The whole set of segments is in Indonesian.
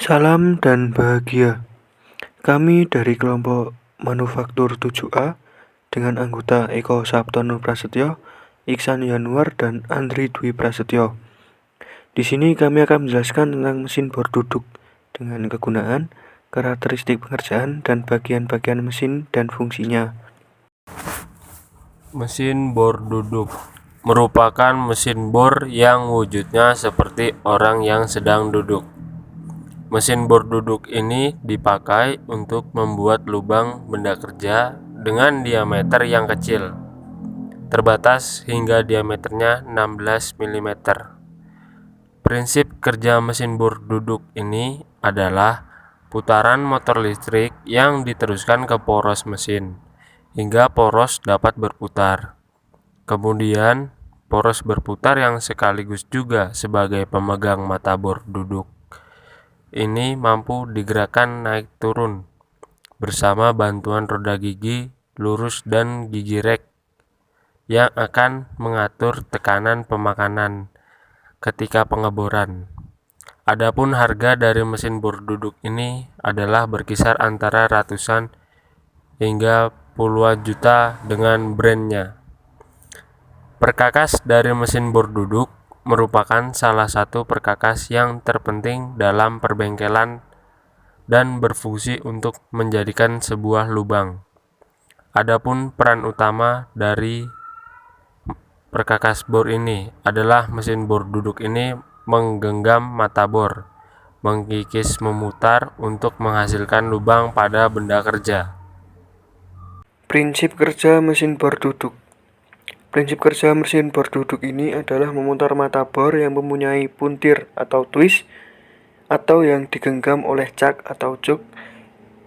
Salam dan bahagia. Kami dari kelompok Manufaktur 7A dengan anggota Eko Sabtono Prasetyo, Iksan Yanuar, dan Andri Dwi Prasetyo. Di sini kami akan menjelaskan tentang mesin bor duduk dengan kegunaan, karakteristik pengerjaan, dan bagian-bagian mesin dan fungsinya. Mesin bor duduk merupakan mesin bor yang wujudnya seperti orang yang sedang duduk. Mesin bor duduk ini dipakai untuk membuat lubang benda kerja dengan diameter yang kecil, terbatas hingga diameternya 16 mm. Prinsip kerja mesin bor duduk ini adalah putaran motor listrik yang diteruskan ke poros mesin hingga poros dapat berputar. Kemudian, poros berputar yang sekaligus juga sebagai pemegang mata bor duduk ini mampu digerakkan naik turun bersama bantuan roda gigi lurus dan gigi rek yang akan mengatur tekanan pemakanan ketika pengeboran. Adapun harga dari mesin bor duduk ini adalah berkisar antara ratusan hingga puluhan juta dengan brandnya. Perkakas dari mesin bor duduk merupakan salah satu perkakas yang terpenting dalam perbengkelan dan berfungsi untuk menjadikan sebuah lubang. Adapun peran utama dari perkakas bor ini adalah mesin bor duduk ini menggenggam mata bor, mengkikis memutar untuk menghasilkan lubang pada benda kerja. Prinsip kerja mesin bor duduk. Prinsip kerja mesin bor duduk ini adalah memutar mata bor yang mempunyai puntir atau twist atau yang digenggam oleh cak atau cuk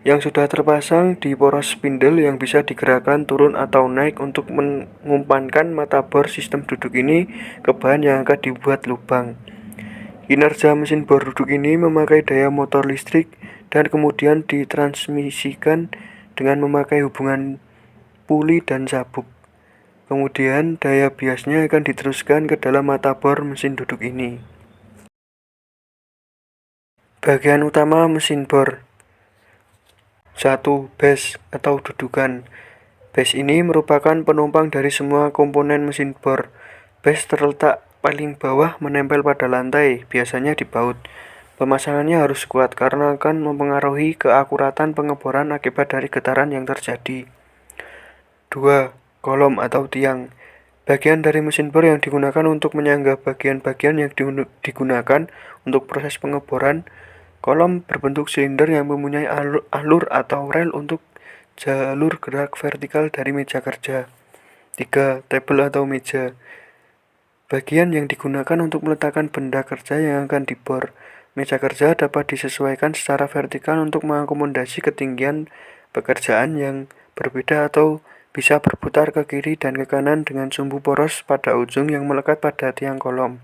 yang sudah terpasang di poros spindle yang bisa digerakkan turun atau naik untuk mengumpankan mata bor sistem duduk ini ke bahan yang akan dibuat lubang. Kinerja mesin bor duduk ini memakai daya motor listrik dan kemudian ditransmisikan dengan memakai hubungan puli dan sabuk. Kemudian daya biasnya akan diteruskan ke dalam mata bor mesin duduk ini. Bagian utama mesin bor. 1. Base atau dudukan. Base ini merupakan penumpang dari semua komponen mesin bor. Base terletak paling bawah menempel pada lantai, biasanya di baut. Pemasangannya harus kuat karena akan mempengaruhi keakuratan pengeboran akibat dari getaran yang terjadi. 2. Kolom atau tiang. Bagian dari mesin bor yang digunakan untuk menyangga bagian-bagian yang digunakan untuk proses pengeboran. Kolom berbentuk silinder yang mempunyai alur atau rel untuk jalur gerak vertikal dari meja kerja. 3. Table atau meja. Bagian yang digunakan untuk meletakkan benda kerja yang akan dibor. Meja kerja dapat disesuaikan secara vertikal untuk mengakomodasi ketinggian pekerjaan yang berbeda atau bisa berputar ke kiri dan ke kanan dengan sumbu poros pada ujung yang melekat pada tiang kolom.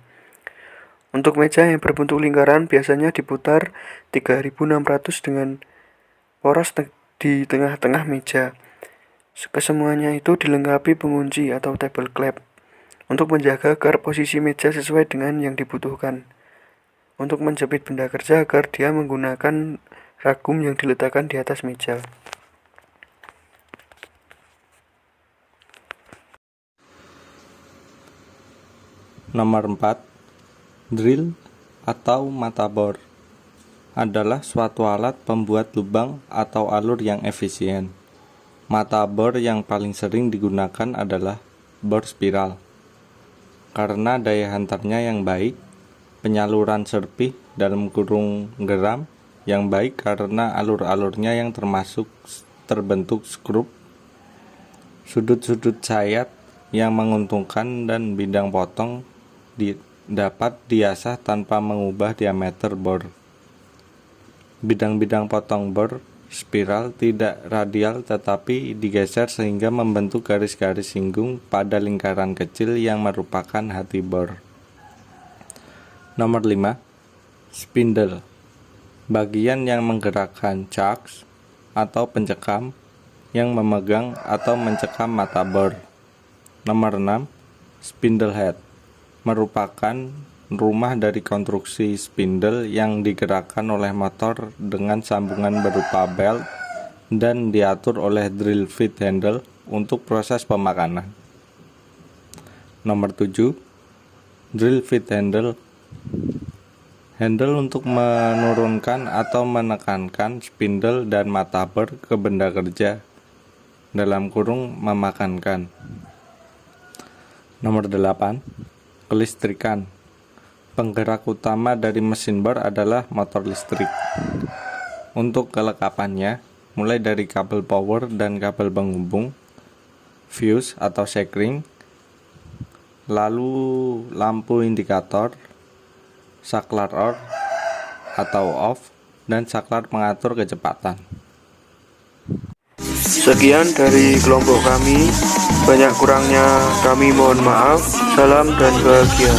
Untuk meja yang berbentuk lingkaran biasanya diputar 3600 dengan poros di tengah-tengah meja. Kesemuanya itu dilengkapi pengunci atau table clamp untuk menjaga agar posisi meja sesuai dengan yang dibutuhkan. Untuk menjepit benda kerja agar dia menggunakan ragum yang diletakkan di atas meja. Nomor 4. Drill atau mata bor adalah suatu alat pembuat lubang atau alur yang efisien. Mata bor yang paling sering digunakan adalah bor spiral karena daya hantarnya yang baik, penyaluran serpih dalam kurung geram yang baik karena alur-alurnya yang terbentuk skrup, sudut-sudut sayat yang menguntungkan dan bidang potong dapat diasah tanpa mengubah diameter bor. Bidang-bidang potong bor spiral tidak radial tetapi digeser sehingga membentuk garis-garis singgung pada lingkaran kecil yang merupakan hati bor. Nomor 5. Spindle. Bagian yang menggerakkan chucks atau pencekam yang memegang atau mencekam mata bor. Nomor 6. Spindle head merupakan rumah dari konstruksi spindle yang digerakkan oleh motor dengan sambungan berupa belt dan diatur oleh drill feed handle untuk proses pemakanan. Nomor 7. Drill feed handle. Handle untuk menurunkan atau menekankan spindle dan mata bor ke benda kerja (memakankan). Nomor 8. Kelistrikan. Penggerak utama dari mesin bor adalah motor listrik. Untuk kelengkapannya, mulai dari kabel power dan kabel penghubung, fuse atau sekring, lalu lampu indikator, saklar on atau off, dan saklar pengatur kecepatan. Sekian dari kelompok kami. Banyak kurangnya kami mohon maaf. Salam dan bahagia.